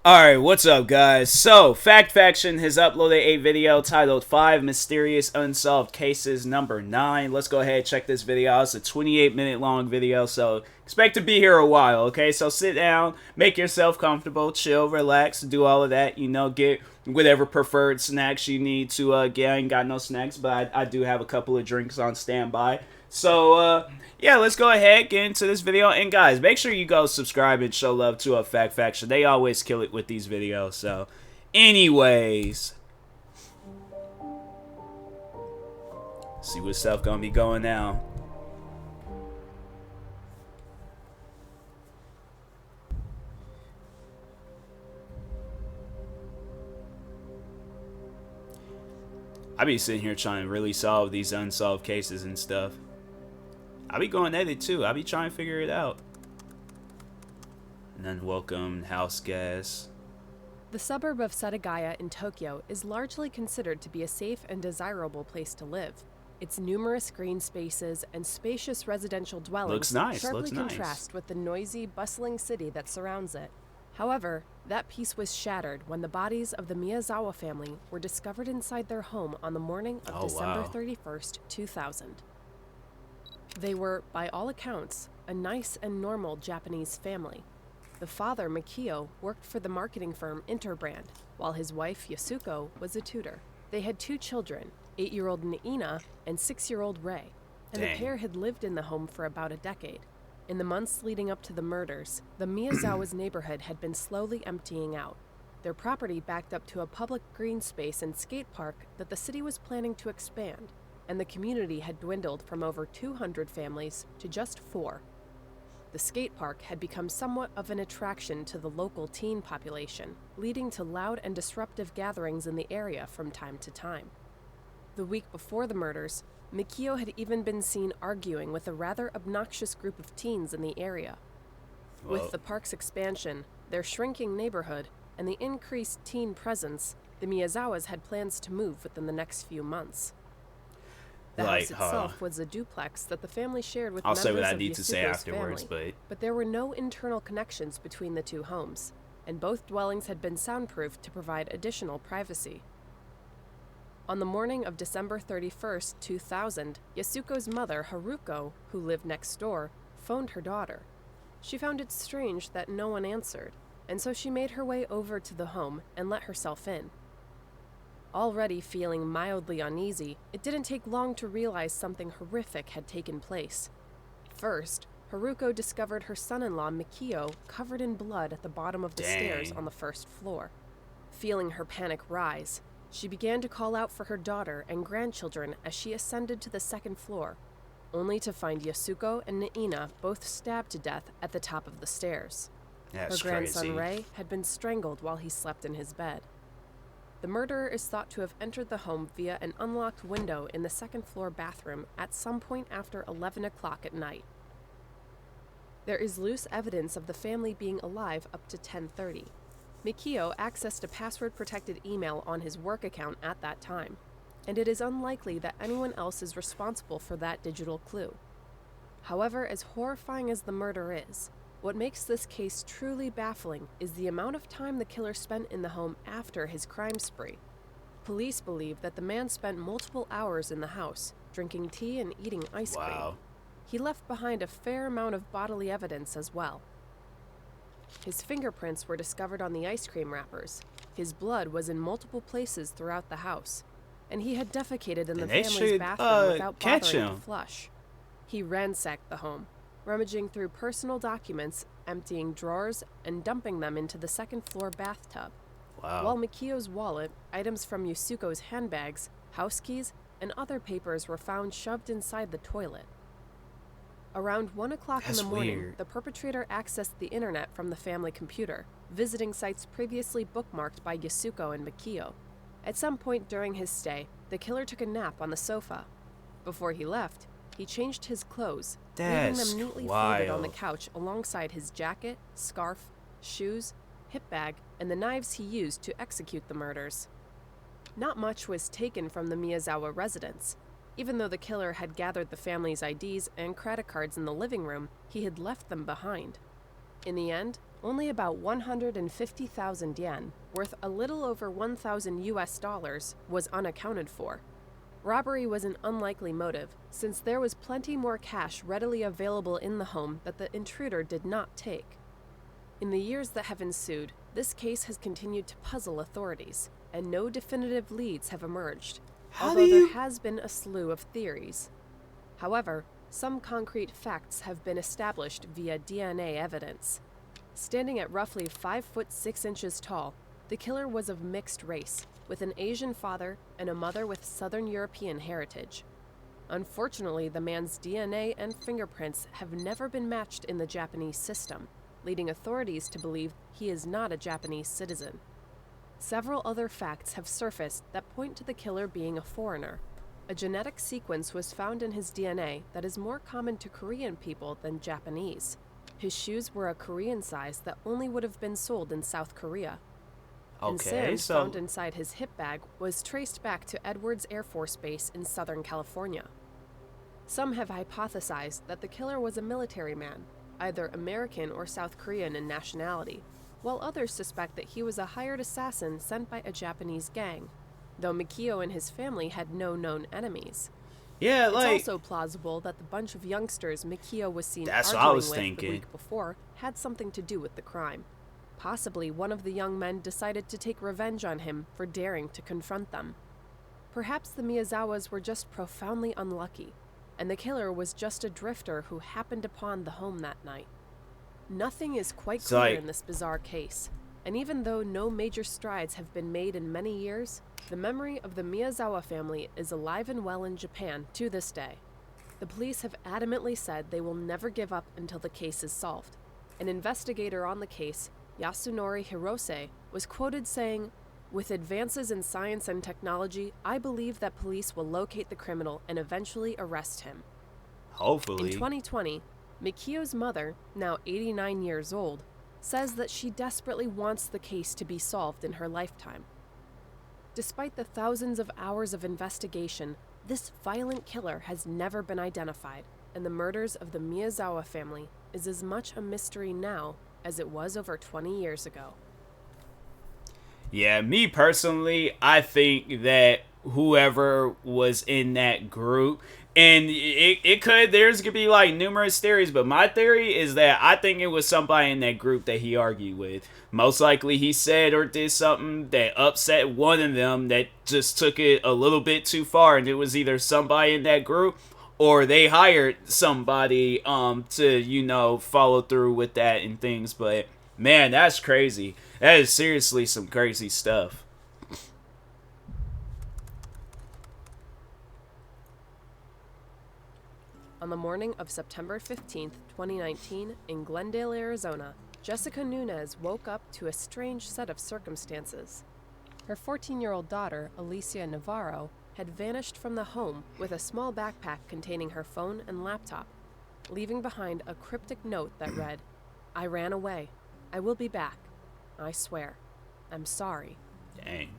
Alright, what's up, guys? So, Fact Faction has uploaded a video titled 5 Mysterious Unsolved Cases Number 9. Let's go ahead and check this video out. It's a 28-minute long video, so expect to be here a while, okay? So sit down, make yourself comfortable, chill, relax, do all of that. You know, get whatever preferred snacks you need to get. I ain't got no snacks, but I do have a couple of drinks on standby. So, yeah, let's go ahead, get into this video. And guys, make sure you go subscribe and show love to a Fact Faction. They always kill it with these videos. So, anyways, see what stuff gonna be going now. I be sitting here trying to really solve these unsolved cases and stuff. I be going at it too. I be trying to figure it out. And then welcome house guests. The suburb of Setagaya in Tokyo is largely considered to be a safe and desirable place to live. Its numerous green spaces and spacious residential dwellings sharply contrast with the noisy, bustling city that surrounds it. However, that peace was shattered when the bodies of the Miyazawa family were discovered inside their home on the morning of December 31st, 2000. They were, by all accounts, a nice and normal Japanese family. The father, Mikio, worked for the marketing firm Interbrand, while his wife, Yasuko, was a tutor. They had two children, 8-year-old Naina and 6-year-old Rei, and the pair had lived in the home for about a decade. In the months leading up to the murders, the Miyazawa's neighborhood had been slowly emptying out. Their property backed up to a public green space and skate park that the city was planning to expand, and the community had dwindled from over 200 families to just 4. The skate park had become somewhat of an attraction to the local teen population, leading to loud and disruptive gatherings in the area from time to time. The week before the murders, Mikio had even been seen arguing with a rather obnoxious group of teens in the area. With the park's expansion, their shrinking neighborhood, and the increased teen presence, the Miyazawas had plans to move within the next few months. The house itself was a duplex that the family shared with members of Yasuko's family, but there were no internal connections between the two homes, and both dwellings had been soundproofed to provide additional privacy. On the morning of December 31st, 2000, Yasuko's mother, Haruko, who lived next door, phoned her daughter. She found it strange that no one answered, and so she made her way over to the home and let herself in. Already feeling mildly uneasy, it didn't take long to realize something horrific had taken place. First, Haruko discovered her son-in-law Mikio covered in blood at the bottom of the stairs on the first floor. Feeling her panic rise, she began to call out for her daughter and grandchildren as she ascended to the second floor, only to find Yasuko and Naina both stabbed to death at the top of the stairs. Her grandson Rei had been strangled while he slept in his bed. The murderer is thought to have entered the home via an unlocked window in the second-floor bathroom at some point after 11 o'clock at night. There is loose evidence of the family being alive up to 10:30. Mikio accessed a password-protected email on his work account at that time, and it is unlikely that anyone else is responsible for that digital clue. However, as horrifying as the murder is, what makes this case truly baffling is the amount of time the killer spent in the home after his crime spree. Police believe that the man spent multiple hours in the house, drinking tea and eating ice cream. He left behind a fair amount of bodily evidence as well. His fingerprints were discovered on the ice cream wrappers. His blood was in multiple places throughout the house, and he had defecated in the family's bathroom without bothering to flush. He ransacked the home, rummaging through personal documents, emptying drawers, and dumping them into the second-floor bathtub. While Mikio's wallet, items from Yasuko's handbags, house keys, and other papers were found shoved inside the toilet. Around 1 o'clock in the morning, the perpetrator accessed the internet from the family computer, visiting sites previously bookmarked by Yasuko and Mikio. At some point during his stay, the killer took a nap on the sofa. Before he left, he changed his clothes, leaving them neatly folded on the couch alongside his jacket, scarf, shoes, hip bag, and the knives he used to execute the murders. Not much was taken from the Miyazawa residence. Even though the killer had gathered the family's IDs and credit cards in the living room, he had left them behind. In the end, only about 150,000 yen, worth a little over $1,000 was unaccounted for. Robbery was an unlikely motive, since there was plenty more cash readily available in the home that the intruder did not take. In the years that have ensued, this case has continued to puzzle authorities, and no definitive leads have emerged, although there has been a slew of theories. However, some concrete facts have been established via DNA evidence. Standing at roughly 5 foot 6 inches tall, the killer was of mixed race, with an Asian father and a mother with Southern European heritage. Unfortunately, the man's DNA and fingerprints have never been matched in the Japanese system, leading authorities to believe he is not a Japanese citizen. Several other facts have surfaced that point to the killer being a foreigner. A genetic sequence was found in his DNA that is more common to Korean people than Japanese. His shoes were a Korean size that only would have been sold in South Korea. And sand found inside his hip bag was traced back to Edwards Air Force Base in Southern California. Some have hypothesized that the killer was a military man, either American or South Korean in nationality, while others suspect that he was a hired assassin sent by a Japanese gang, though Mikio and his family had no known enemies. Yeah, like... It's also plausible that the bunch of youngsters Mikio was seen arguing with the week before had something to do with the crime. Possibly one of the young men decided to take revenge on him for daring to confront them. Perhaps the Miyazawas were just profoundly unlucky, and the killer was just a drifter who happened upon the home that night. Nothing is quite clear in this bizarre case, and even though no major strides have been made in many years, the memory of the Miyazawa family is alive and well in Japan to this day. The police have adamantly said they will never give up until the case is solved. An investigator on the case, Yasunori Hirose, was quoted saying, "With advances in science and technology, I believe that police will locate the criminal and eventually arrest him." Hopefully. In 2020, Mikio's mother, now 89 years old, says that she desperately wants the case to be solved in her lifetime. Despite the thousands of hours of investigation, this violent killer has never been identified, and the murders of the Miyazawa family is as much a mystery now as it was over 20 years ago. Yeah, me personally, I think that whoever was in that group, and there's gonna be like numerous theories, but my theory is that I think it was somebody in that group that he argued with. Most likely he said or did something that upset one of them that just took it a little bit too far, and it was either somebody in that group or they hired somebody to, follow through with that and things. But man, that's crazy. That is seriously some crazy stuff. On the morning of September 15th, 2019, in Glendale, Arizona, Jessica Nunez woke up to a strange set of circumstances. Her 14-year-old daughter, Alicia Navarro, had vanished from the home with a small backpack containing her phone and laptop, leaving behind a cryptic note that read, "I ran away. I will be back. I swear. I'm sorry." Dang.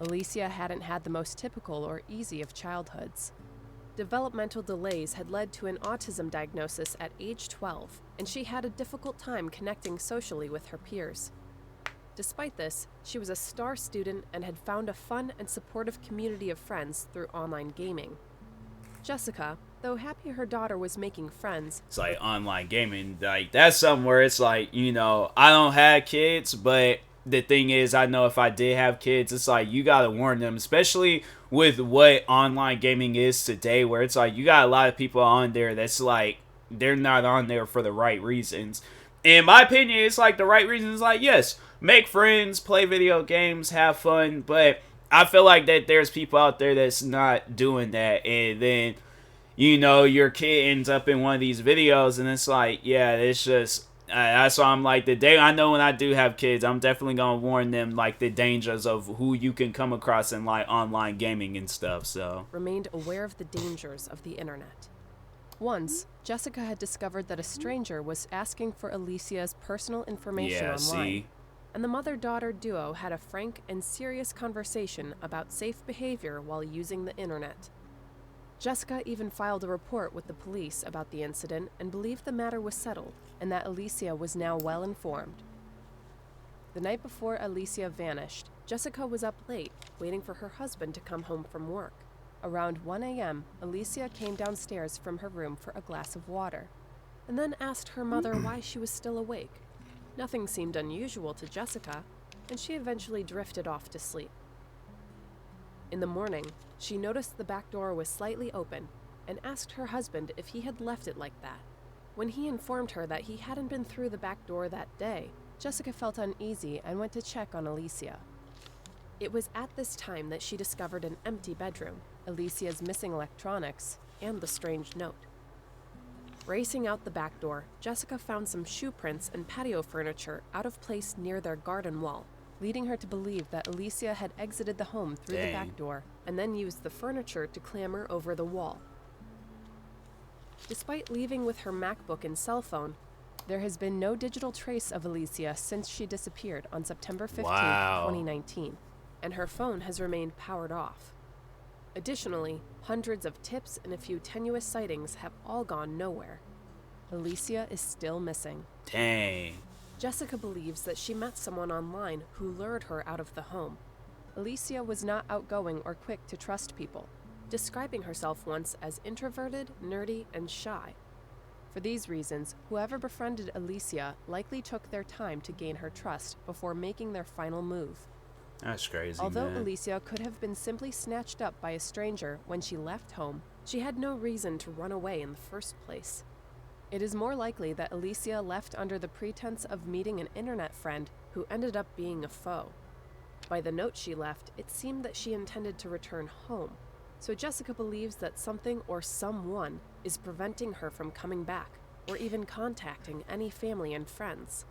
Alicia hadn't had the most typical or easy of childhoods. Developmental delays had led to an autism diagnosis at age 12, and she had a difficult time connecting socially with her peers. Despite this, she was a star student and had found a fun and supportive community of friends through online gaming. Jessica, though happy her daughter was making friends... It's like online gaming, like that's something where it's like, I don't have kids, but the thing is, I know if I did have kids, it's like you gotta warn them, especially with what online gaming is today, where it's like you got a lot of people on there that's like, they're not on there for the right reasons. In my opinion, it's like the right reasons, like, yes, make friends, play video games, have fun, but I feel like that there's people out there that's not doing that, and then, your kid ends up in one of these videos, and it's like, yeah, it's just, that's why I'm like, the day I know when I do have kids, I'm definitely going to warn them, like, the dangers of who you can come across in, like, online gaming and stuff, so. Remained aware of the dangers of the internet. Once, Jessica had discovered that a stranger was asking for Alicia's personal information online, and the mother-daughter duo had a frank and serious conversation about safe behavior while using the internet. Jessica even filed a report with the police about the incident and believed the matter was settled, and that Alicia was now well informed. The night before Alicia vanished, Jessica was up late, waiting for her husband to come home from work. Around 1 a.m., Alicia came downstairs from her room for a glass of water, and then asked her mother why she was still awake. Nothing seemed unusual to Jessica, and she eventually drifted off to sleep. In the morning, she noticed the back door was slightly open and asked her husband if he had left it like that. When he informed her that he hadn't been through the back door that day, Jessica felt uneasy and went to check on Alicia. It was at this time that she discovered an empty bedroom, Alicia's missing electronics, and the strange note. Racing out the back door, Jessica found some shoe prints and patio furniture out of place near their garden wall, leading her to believe that Alicia had exited the home through the back door and then used the furniture to clamber over the wall. Despite leaving with her MacBook and cell phone, there has been no digital trace of Alicia since she disappeared on September 15, 2019, and her phone has remained powered off. Additionally, hundreds of tips and a few tenuous sightings have all gone nowhere. Alicia is still missing. Dang. Jessica believes that she met someone online who lured her out of the home. Alicia was not outgoing or quick to trust people, describing herself once as introverted, nerdy, and shy. For these reasons, whoever befriended Alicia likely took their time to gain her trust before making their final move. That's crazy, Although man. Alicia could have been simply snatched up by a stranger when she left home, she had no reason to run away in the first place. It is more likely that Alicia left under the pretense of meeting an internet friend who ended up being a foe. By the note she left, it seemed that she intended to return home, so Jessica believes that something or someone is preventing her from coming back or even contacting any family and friends.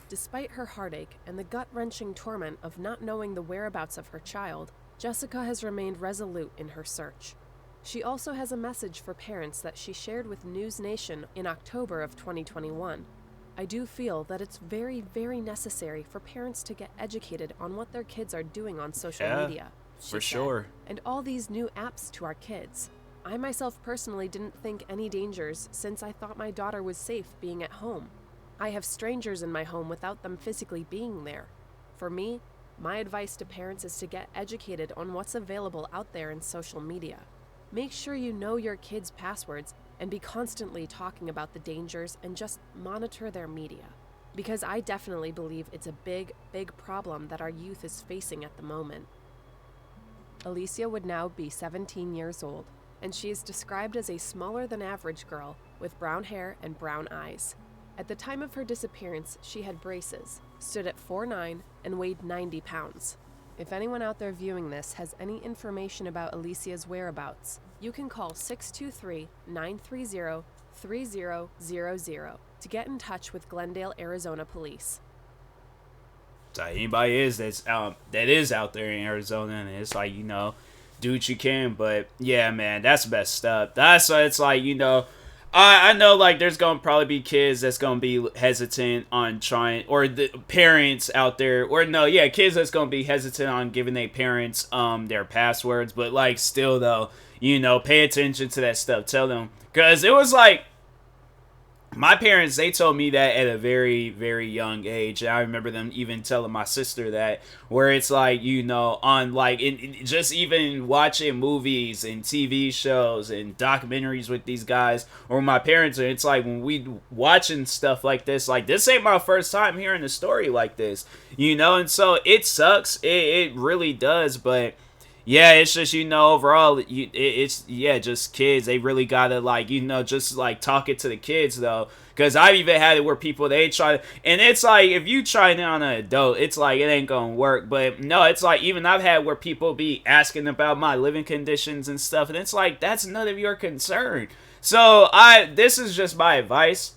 Despite her heartache and the gut-wrenching torment of not knowing the whereabouts of her child, Jessica has remained resolute in her search. She also has a message for parents that she shared with News Nation in October of 2021. I do feel that it's very, very necessary for parents to get educated on what their kids are doing on social media. For sure. And all these new apps to our kids. I myself personally didn't think any dangers since I thought my daughter was safe being at home. I have strangers in my home without them physically being there. For me, my advice to parents is to get educated on what's available out there in social media. Make sure you know your kids' passwords and be constantly talking about the dangers and just monitor their media. Because I definitely believe it's a big, big problem that our youth is facing at the moment. Alicia would now be 17 years old, and she is described as a smaller than average girl with brown hair and brown eyes. At the time of her disappearance, she had braces, stood at 4'9", and weighed 90 pounds. If anyone out there viewing this has any information about Alicia's whereabouts, you can call 623-930-3000 to get in touch with Glendale, Arizona Police. So anybody that is out there in Arizona, and it's like, do what you can. But yeah, man, that's messed up. That's why it's like, I know, like, there's going to probably be kids that's going to be hesitant on trying, or the parents out there, kids that's going to be hesitant on giving their parents their passwords, but, like, still, though, pay attention to that stuff. Tell them, because it was, like, my parents, they told me that at a very, very young age. And I remember them even telling my sister that, where it's like, on like, just even watching movies and TV shows and documentaries with these guys, or my parents, and it's like when we watching stuff like this ain't my first time hearing a story like this, and so it sucks. It really does, but yeah, it's just, overall, just kids. They really gotta, just, talk it to the kids, though. Because I've even had it where people, they try, and it's like, if you try it on an adult, it's like, it ain't gonna work. But no, it's like, even I've had where people be asking about my living conditions and stuff, and it's like, that's none of your concern. So, this is just my advice.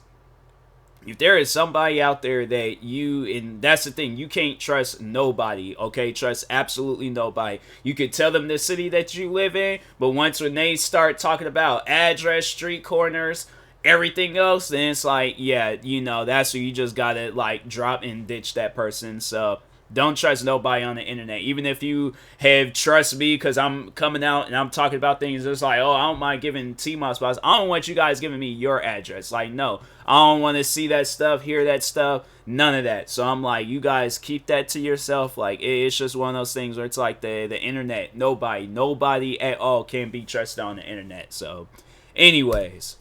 If there is somebody out there that and that's the thing, you can't trust nobody, okay? Trust absolutely nobody. You could tell them the city that you live in, but when they start talking about address, street corners, everything else, then it's like, that's where you just gotta, drop and ditch that person. So, Don't trust nobody on the internet. Even if you have trust me because I'm coming out and I'm talking about things, it's like, oh, I don't mind giving TMossBoss. I don't want you guys giving me your address. Like, no, I don't want to see that stuff, hear that stuff, none of that. So I'm like, you guys keep that to yourself. Like, it's just one of those things where it's like the internet. Nobody at all can be trusted on the internet. So, anyways.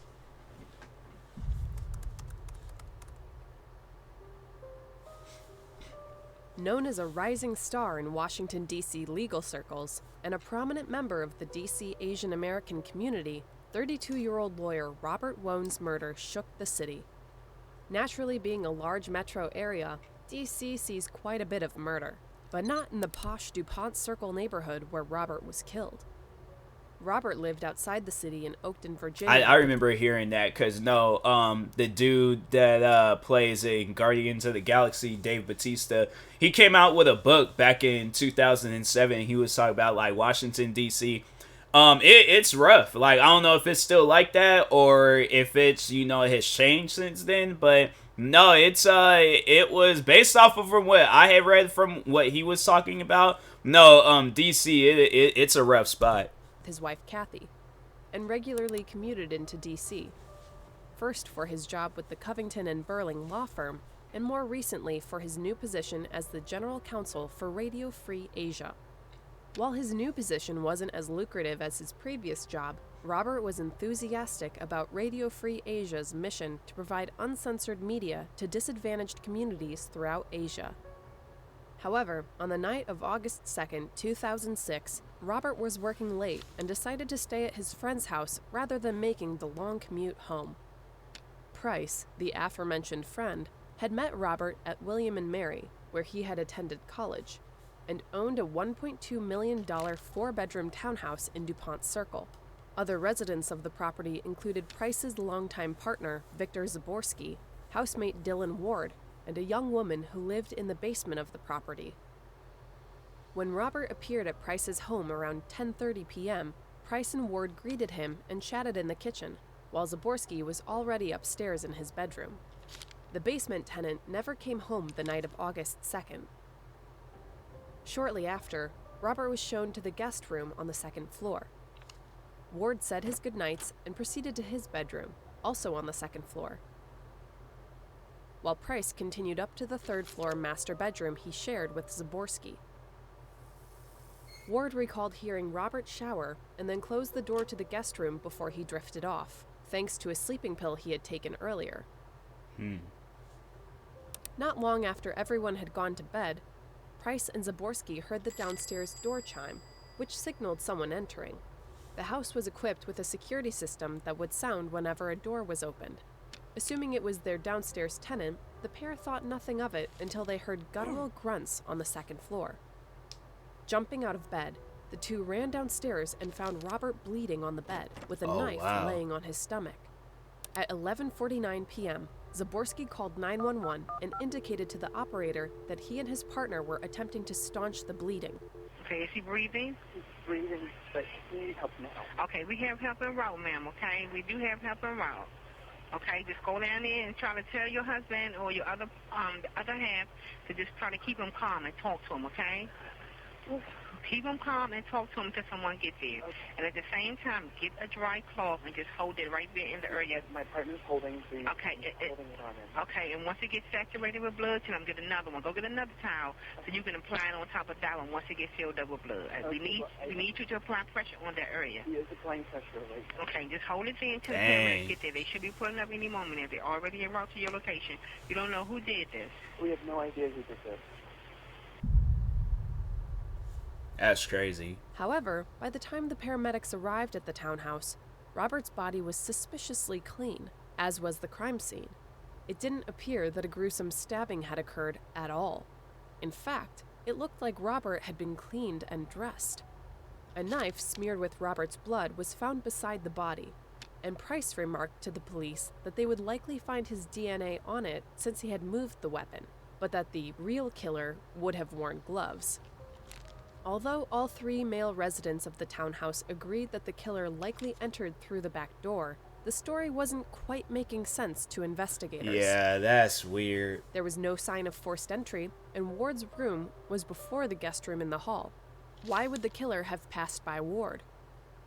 Known as a rising star in Washington, D.C. legal circles and a prominent member of the D.C. Asian American community, 32-year-old lawyer Robert Wone's murder shook the city. Naturally, being a large metro area, D.C. sees quite a bit of murder, but not in the posh DuPont Circle neighborhood where Robert was killed. Robert lived outside the city in Oakton, Virginia. I remember hearing that because, the dude that plays in Guardians of the Galaxy, Dave Bautista, he came out with a book back in 2007. He was talking about, like, Washington, D.C. It's rough. Like, I don't know if it's still like that or if it's, it has changed since then, but no, it was based off of from what I had read from what he was talking about. No, D.C., it's a rough spot. His wife Kathy, and regularly commuted into D.C., first for his job with the Covington and Burling law firm, and more recently for his new position as the general counsel for Radio Free Asia. While his new position wasn't as lucrative as his previous job, Robert was enthusiastic about Radio Free Asia's mission to provide uncensored media to disadvantaged communities throughout Asia. However, on the night of August 2nd, 2006, Robert was working late and decided to stay at his friend's house rather than making the long commute home. Price, the aforementioned friend, had met Robert at William and Mary, where he had attended college, and owned a $1.2 million four-bedroom townhouse in DuPont Circle. Other residents of the property included Price's longtime partner, Victor Zaborski, housemate Dylan Ward, and a young woman who lived in the basement of the property. When Robert appeared at Price's home around 10:30 p.m., Price and Ward greeted him and chatted in the kitchen, while Zaborski was already upstairs in his bedroom. The basement tenant never came home the night of August 2nd. Shortly after, Robert was shown to the guest room on the second floor. Ward said his goodnights and proceeded to his bedroom, also on the second floor, while Price continued up to the third-floor master bedroom he shared with Zaborski. Ward recalled hearing Robert shower and then closed the door to the guest room before he drifted off, thanks to a sleeping pill he had taken earlier. Not long after everyone had gone to bed, Price and Zaborski heard the downstairs door chime, which signaled someone entering. The house was equipped with a security system that would sound whenever a door was opened. Assuming it was their downstairs tenant, the pair thought nothing of it until they heard guttural grunts on the second floor. Jumping out of bed, the two ran downstairs and found Robert bleeding on the bed, with a knife laying on his stomach. At 11:49 p.m., Zaborski called 911 and indicated to the operator that he and his partner were attempting to staunch the bleeding. Okay, is he breathing? He's breathing, but he needs help now. Okay, we have help en route, ma'am, okay? We do have help en route. Okay, just go down there and try to tell your husband or your other half to just try to keep him calm and talk to him, okay? Keep him calm and talk to him until someone gets there. Okay. And at the same time, get a dry cloth and just hold it right there in the area. My partner's holding the holding it on him. Okay, and once it gets saturated with blood, tell him get another one. Go get another towel so you can apply it on top of that one once it gets filled up with blood. We need you to apply pressure on that area. He is applying pressure right now. Okay, just hold it there until the paramedics get there. They should be pulling up any moment if they're already en route to your location. You don't know who did this. We have no idea who did this. That's crazy. However, by the time the paramedics arrived at the townhouse, Robert's body was suspiciously clean, as was the crime scene. It didn't appear that a gruesome stabbing had occurred at all. In fact, it looked like Robert had been cleaned and dressed. A knife smeared with Robert's blood was found beside the body, and Price remarked to the police that they would likely find his DNA on it since he had moved the weapon, but that the real killer would have worn gloves. Although all three male residents of the townhouse agreed that the killer likely entered through the back door, the story wasn't quite making sense to investigators. Yeah, that's weird. There was no sign of forced entry, and Ward's room was before the guest room in the hall. Why would the killer have passed by Ward?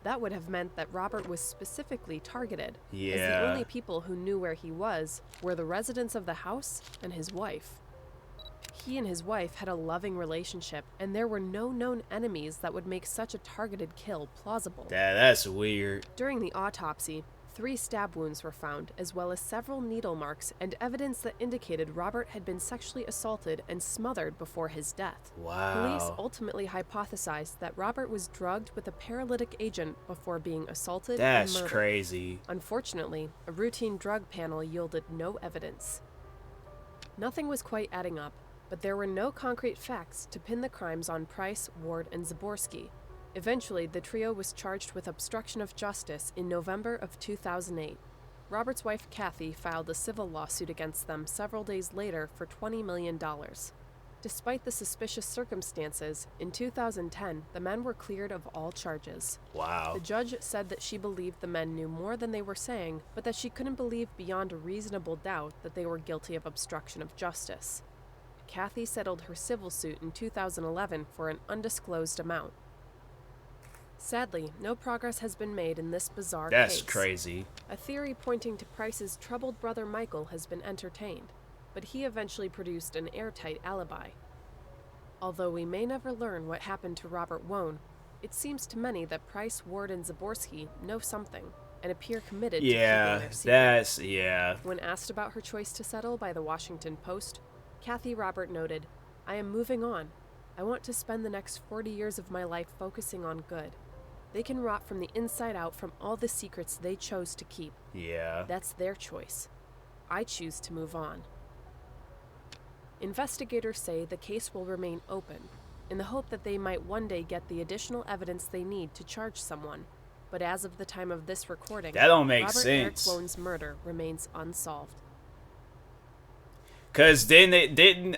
That would have meant that Robert was specifically targeted, as the only people who knew where he was were the residents of the house and his wife. He and his wife had a loving relationship, and there were no known enemies that would make such a targeted kill plausible. That's weird. During the autopsy, 3 stab wounds were found, as well as several needle marks and evidence that indicated Robert had been sexually assaulted and smothered before his death. Wow. Police ultimately hypothesized that Robert was drugged with a paralytic agent before being assaulted and murdered. That's crazy. Unfortunately, a routine drug panel yielded no evidence. Nothing was quite adding up, but there were no concrete facts to pin the crimes on Price, Ward, and Zaborski. Eventually, the trio was charged with obstruction of justice in November of 2008. Robert's wife, Kathy, filed a civil lawsuit against them several days later for $20 million. Despite the suspicious circumstances, in 2010, the men were cleared of all charges. Wow. The judge said that she believed the men knew more than they were saying, but that she couldn't believe beyond a reasonable doubt that they were guilty of obstruction of justice. Kathy settled her civil suit in 2011 for an undisclosed amount. Sadly, no progress has been made in this bizarre case. That's crazy. A theory pointing to Price's troubled brother Michael has been entertained, but he eventually produced an airtight alibi. Although we may never learn what happened to Robert Wone, it seems to many that Price, Ward, and Zaborski know something and appear committed to keeping their secret. When asked about her choice to settle by the Washington Post, Kathy Robert noted, "I am moving on. I want to spend the next 40 years of my life focusing on good. They can rot from the inside out from all the secrets they chose to keep. Yeah. That's their choice. I choose to move on." Investigators say the case will remain open, in the hope that they might one day get the additional evidence they need to charge someone. But as of the time of this recording, that don't make Robert sense. Eric Wone's murder remains unsolved. Cause then it didn't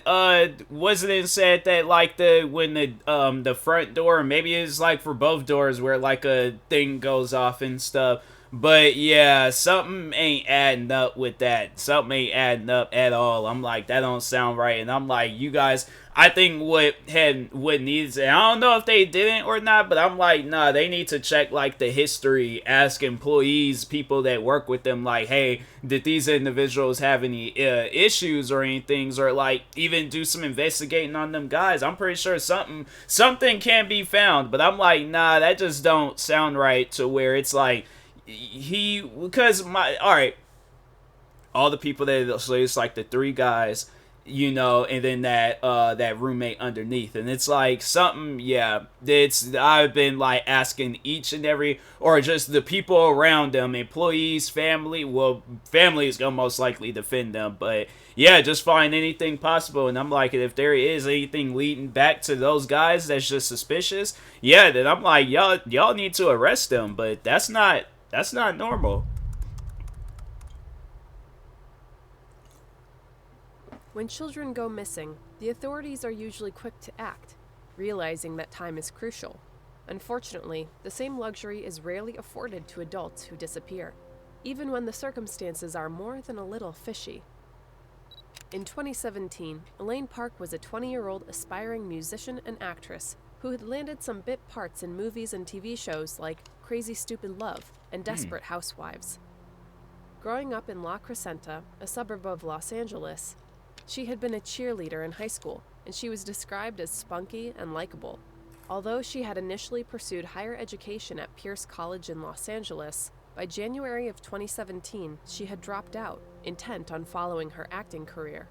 wasn't it said that like when the front door, maybe it's like for both doors where like a thing goes off and stuff. But yeah, something ain't adding up with that. Something ain't adding up at all. I'm like, that don't sound right. And I'm like, you guys, I think what needs, and I don't know if they didn't or not, but I'm like, nah, they need to check like the history, ask employees, people that work with them, like, hey, did these individuals have any issues or anything, or like even do some investigating on them guys. I'm pretty sure something can be found, but I'm like, nah, that just don't sound right to where it's like, all the people that, so it's like the 3 guys, you know, and then that roommate underneath, and it's like something, I've been like asking each and every, or just the people around them, employees, family is gonna most likely defend them, but yeah, just find anything possible. And I'm like, if there is anything leading back to those guys that's just suspicious, then I'm like, y'all need to arrest them, but that's not normal. When children go missing, the authorities are usually quick to act, realizing that time is crucial. Unfortunately, the same luxury is rarely afforded to adults who disappear, even when the circumstances are more than a little fishy. In 2017, Elaine Park was a 20-year-old aspiring musician and actress who had landed some bit parts in movies and TV shows like Crazy Stupid Love and Desperate Housewives. Growing up in La Crescenta, a suburb of Los Angeles, she had been a cheerleader in high school, and she was described as spunky and likable. Although she had initially pursued higher education at Pierce College in Los Angeles, by January of 2017, she had dropped out, intent on following her acting career.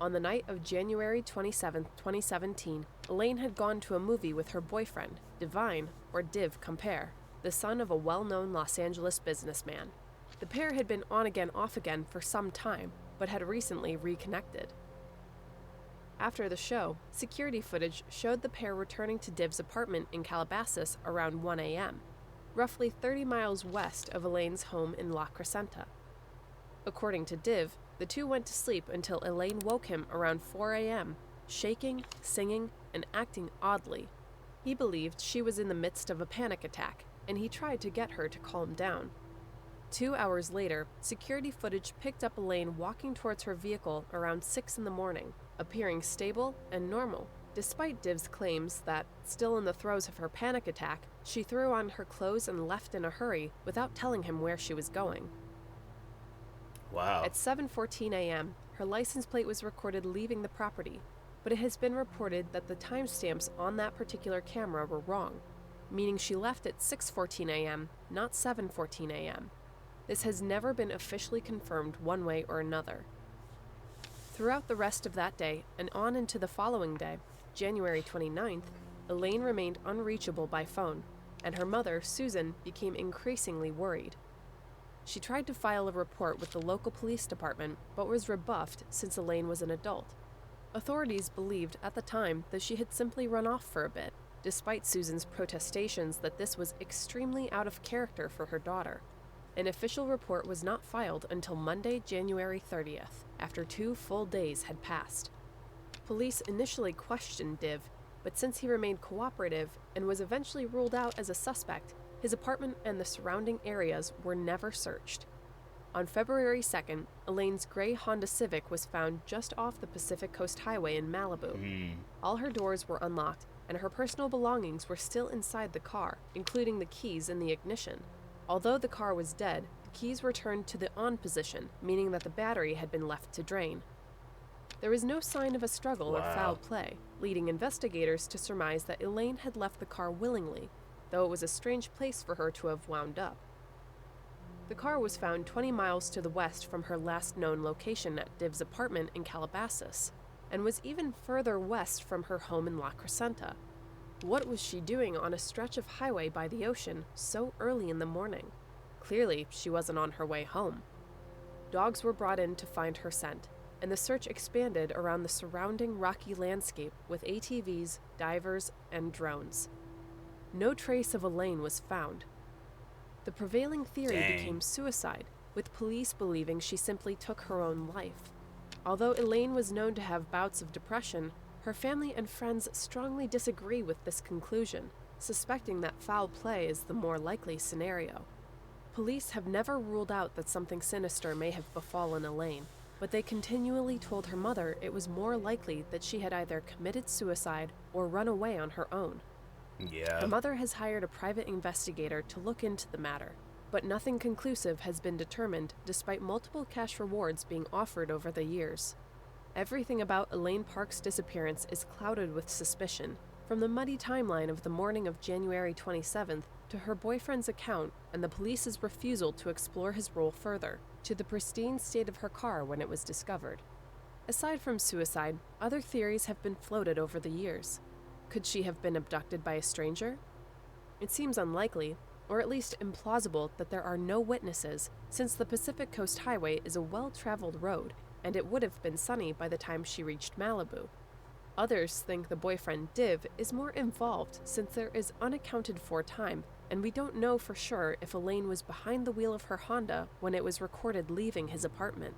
On the night of January 27, 2017, Elaine had gone to a movie with her boyfriend, Divine, or Div Compare, the son of a well-known Los Angeles businessman. The pair had been on again, off again for some time, but had recently reconnected. After the show, security footage showed the pair returning to Div's apartment in Calabasas around 1 a.m., roughly 30 miles west of Elaine's home in La Crescenta. According to Div, the two went to sleep until Elaine woke him around 4 a.m., shaking, singing, and acting oddly. He believed she was in the midst of a panic attack, and he tried to get her to calm down. 2 hours later, security footage picked up Elaine walking towards her vehicle around 6 in the morning, appearing stable and normal, despite Div's claims that, still in the throes of her panic attack, she threw on her clothes and left in a hurry without telling him where she was going. Wow. At 7:14 a.m., her license plate was recorded leaving the property, but it has been reported that the timestamps on that particular camera were wrong, meaning she left at 6:14 a.m., not 7:14 a.m. This has never been officially confirmed one way or another. Throughout the rest of that day and on into the following day, January 29th, Elaine remained unreachable by phone, and her mother, Susan, became increasingly worried. She tried to file a report with the local police department, but was rebuffed since Elaine was an adult. Authorities believed at the time that she had simply run off for a bit, despite Susan's protestations that this was extremely out of character for her daughter. An official report was not filed until Monday, January 30th, after 2 full days had passed. Police initially questioned Div, but since he remained cooperative and was eventually ruled out as a suspect, his apartment and the surrounding areas were never searched. On February 2nd, Elaine's gray Honda Civic was found just off the Pacific Coast Highway in Malibu. All her doors were unlocked, and her personal belongings were still inside the car, including the keys in the ignition. Although the car was dead, the keys were turned to the on position, meaning that the battery had been left to drain. There was no sign of a struggle or foul play, leading investigators to surmise that Elaine had left the car willingly, though it was a strange place for her to have wound up. The car was found 20 miles to the west from her last known location at Div's apartment in Calabasas, and was even further west from her home in La Crescenta. What was she doing on a stretch of highway by the ocean so early in the morning? Clearly, she wasn't on her way home. Dogs were brought in to find her scent, and the search expanded around the surrounding rocky landscape with ATVs, divers, and drones. No trace of Elaine was found. The prevailing theory became suicide, with police believing she simply took her own life. Although Elaine was known to have bouts of depression, her family and friends strongly disagree with this conclusion, suspecting that foul play is the more likely scenario. Police have never ruled out that something sinister may have befallen Elaine, but they continually told her mother it was more likely that she had either committed suicide or run away on her own. Her mother has hired a private investigator to look into the matter, but nothing conclusive has been determined despite multiple cash rewards being offered over the years. Everything about Elaine Park's disappearance is clouded with suspicion, from the muddy timeline of the morning of January 27th to her boyfriend's account and the police's refusal to explore his role further, to the pristine state of her car when it was discovered. Aside from suicide, other theories have been floated over the years. Could she have been abducted by a stranger? It seems unlikely, or at least implausible, that there are no witnesses, since the Pacific Coast Highway is a well-traveled road, and it would have been sunny by the time she reached Malibu. Others think the boyfriend Div is more involved since there is unaccounted for time, and we don't know for sure if Elaine was behind the wheel of her Honda when it was recorded leaving his apartment.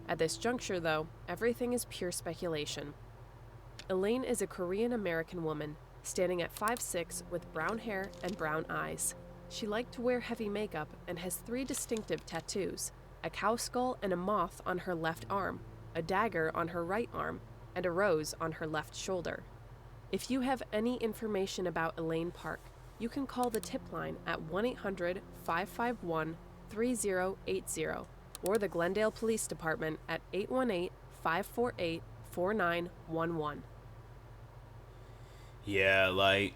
At this juncture, though, everything is pure speculation. Elaine is a Korean-American woman, standing at 5'6" with brown hair and brown eyes. She liked to wear heavy makeup and has 3 distinctive tattoos: a cow skull and a moth on her left arm, a dagger on her right arm, and a rose on her left shoulder. If you have any information about Elaine Park, you can call the tip line at 1-800-551-3080 or the Glendale Police Department at 818-548-4911. Yeah, like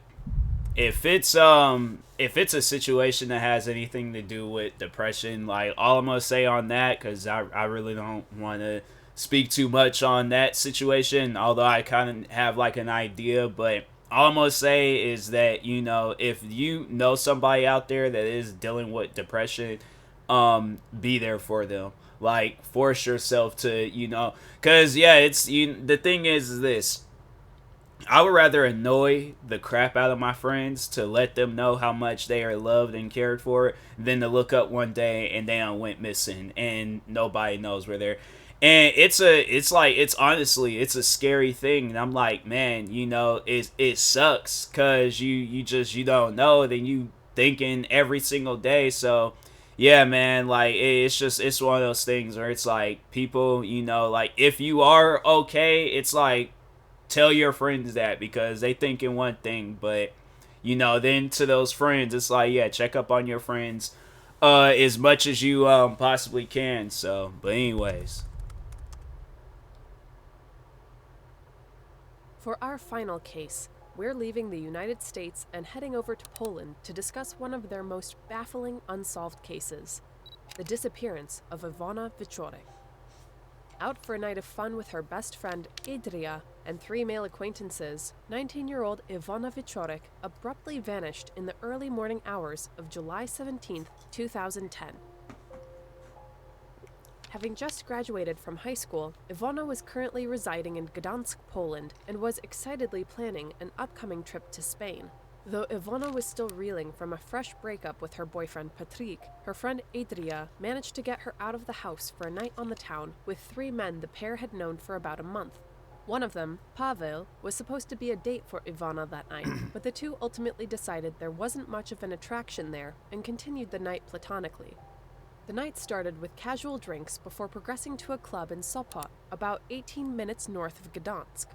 if it's a situation that has anything to do with depression, like all I'm gonna say on that, because I really don't want to speak too much on that situation, although I kind of have like an idea, but all I'm gonna say is that, you know, if you know somebody out there that is dealing with depression, be there for them. Like, force yourself to, you know, because yeah, the thing is this: I would rather annoy the crap out of my friends to let them know how much they are loved and cared for than to look up one day and they went missing and nobody knows where they're. And it's honestly a scary thing. And I'm like, man, you know, it sucks because you don't know, then you thinking every single day. So yeah, man, like it's one of those things where it's like people, you know, like if you are okay, it's like tell your friends that because they thinking one thing, but you know, then to those friends, it's like, yeah, check up on your friends as much as you possibly can. So, but anyways. For our final case, we're leaving the United States and heading over to Poland to discuss one of their most baffling unsolved cases, the disappearance of Iwona Wieczorek. Out for a night of fun with her best friend Adria and 3 male acquaintances, 19-year-old Iwona Wieczorek abruptly vanished in the early morning hours of July 17, 2010. Having just graduated from high school, Iwona was currently residing in Gdansk, Poland, and was excitedly planning an upcoming trip to Spain. Though Iwona was still reeling from a fresh breakup with her boyfriend Patryk, her friend Adria managed to get her out of the house for a night on the town with 3 men the pair had known for about a month. One of them, Pavel, was supposed to be a date for Iwona that night, but the two ultimately decided there wasn't much of an attraction there and continued the night platonically. The night started with casual drinks before progressing to a club in Sopot, about 18 minutes north of Gdansk.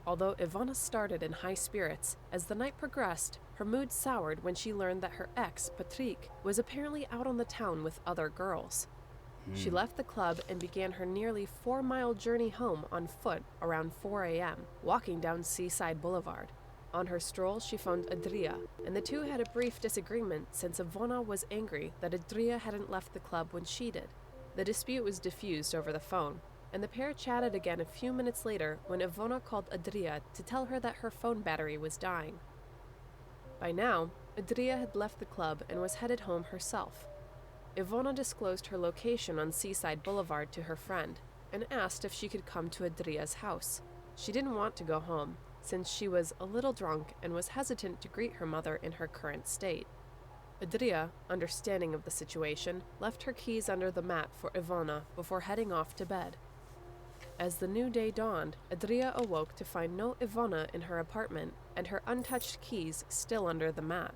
Although Iwona started in high spirits, as the night progressed, her mood soured when she learned that her ex, Patryk, was apparently out on the town with other girls. She left the club and began her nearly 4-mile journey home on foot around 4 a.m., walking down Seaside Boulevard. On her stroll, she found Adria, and the two had a brief disagreement since Iwona was angry that Adria hadn't left the club when she did. The dispute was diffused over the phone, and the pair chatted again a few minutes later when Iwona called Adria to tell her that her phone battery was dying. By now, Adria had left the club and was headed home herself. Iwona disclosed her location on Seaside Boulevard to her friend and asked if she could come to Adria's house. She didn't want to go home, since she was a little drunk and was hesitant to greet her mother in her current state. Adria, understanding of the situation, left her keys under the mat for Iwona before heading off to bed. As the new day dawned, Adria awoke to find no Iwona in her apartment and her untouched keys still under the mat.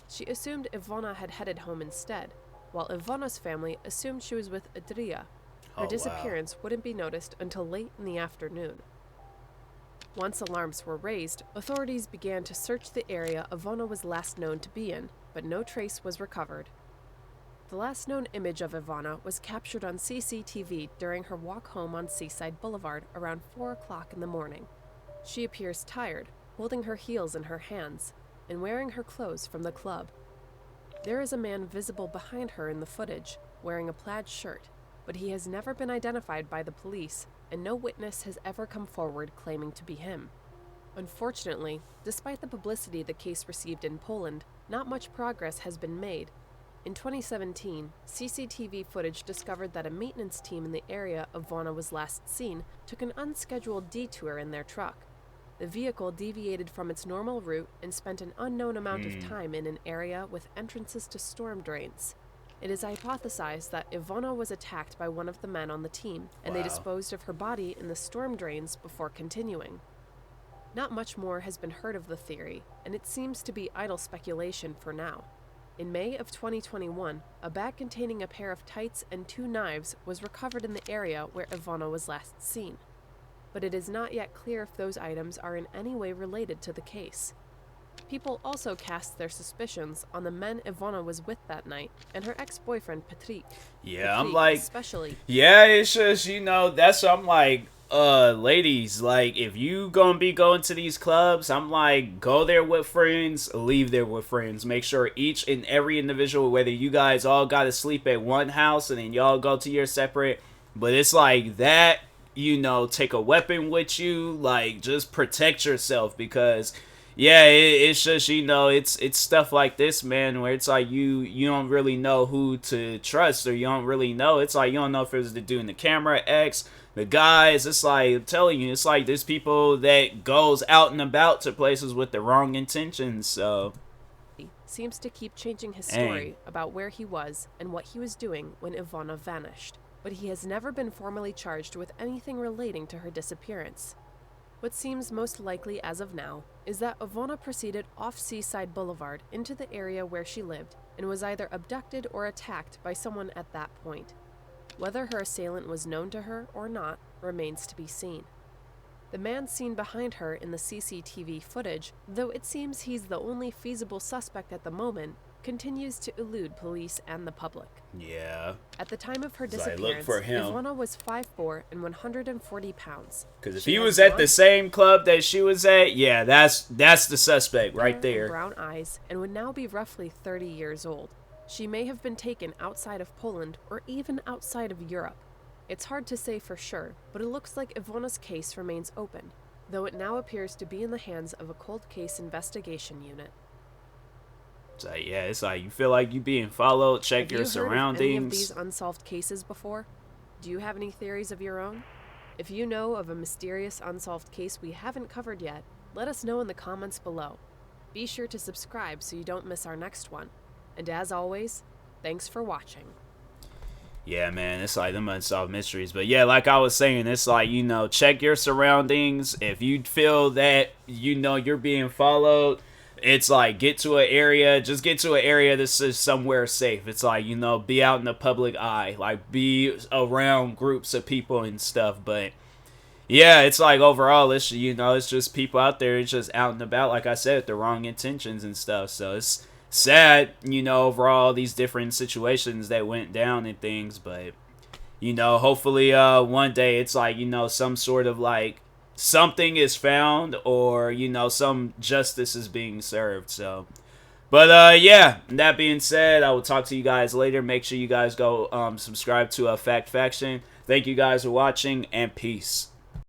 She assumed Iwona had headed home instead, while Iwona's family assumed she was with Adria. Her disappearance wouldn't be noticed until late in the afternoon. Once alarms were raised, authorities began to search the area Iwona was last known to be in, but no trace was recovered. The last known image of Iwona was captured on CCTV during her walk home on Seaside Boulevard around 4 o'clock in the morning. She appears tired, holding her heels in her hands, and wearing her clothes from the club. There is a man visible behind her in the footage, wearing a plaid shirt, but he has never been identified by the police, and no witness has ever come forward claiming to be him. Unfortunately, despite the publicity the case received in Poland, not much progress has been made. In 2017, CCTV footage discovered that a maintenance team in the area Iwona was last seen took an unscheduled detour in their truck. The vehicle deviated from its normal route and spent an unknown amount of time in an area with entrances to storm drains. It is hypothesized that Iwona was attacked by one of the men on the team, and they disposed of her body in the storm drains before continuing. Not much more has been heard of the theory, and it seems to be idle speculation for now. In May of 2021, a bag containing a pair of tights and 2 knives was recovered in the area where Iwona was last seen. But it is not yet clear if those items are in any way related to the case. People also cast their suspicions on the men Iwona was with that night and her ex-boyfriend Patryk. Yeah, Patryk I'm like, especially. Yeah, it's just, you know, that's what I'm like, ladies, like, if you gonna be going to these clubs, I'm like, go there with friends, leave there with friends. Make sure each and every individual, whether you guys all gotta sleep at one house and then y'all go to your separate, but it's like that, you know, take a weapon with you, like, just protect yourself, because yeah, it's just, you know, it's stuff like this, man, where it's like you don't really know who to trust, or you don't really know. It's like you don't know if it was the dude in the camera, X, the guys. It's like, I'm telling you, it's like there's people that goes out and about to places with the wrong intentions, so. Seems to keep changing his story about where he was and what he was doing when Iwona vanished, but he has never been formally charged with anything relating to her disappearance. What seems most likely as of now is that Ivona proceeded off Seaside Boulevard into the area where she lived and was either abducted or attacked by someone at that point. Whether her assailant was known to her or not remains to be seen. The man seen behind her in the CCTV footage, though it seems he's the only feasible suspect at the moment, continues to elude police and the public. Yeah. At the time of her disappearance, Ivona was 5'4" and 140 pounds. Because if he was at the same club that she was at, yeah, that's the suspect right there. Brown eyes, and would now be roughly 30 years old. She may have been taken outside of Poland or even outside of Europe. It's hard to say for sure, but it looks like Ivona's case remains open, though it now appears to be in the hands of a cold case investigation unit. So yeah, it's like you feel like you're being followed. Check your surroundings. Have you heard of any of these unsolved cases before? Do you have any theories of your own? If you know of a mysterious unsolved case we haven't covered yet, let us know in the comments below. Be sure to subscribe so you don't miss our next one. And as always, thanks for watching. Yeah, man, it's like them unsolved mysteries. But yeah, like I was saying, it's like, you know, check your surroundings. If you feel that, you know, you're being followed, it's like get to an area that's just somewhere safe. It's like, you know, be out in the public eye, like be around groups of people and stuff. But yeah, it's like overall, it's, you know, it's just people out there, it's just out and about, like I said, with the wrong intentions and stuff. So it's sad, you know, overall these different situations that went down and things. But you know, hopefully one day it's like, you know, some sort of like something is found, or you know, some justice is being served. So but yeah, that being said, I will talk to you guys later. Make sure you guys go subscribe to Fact Faction. Thank you guys for watching, and peace.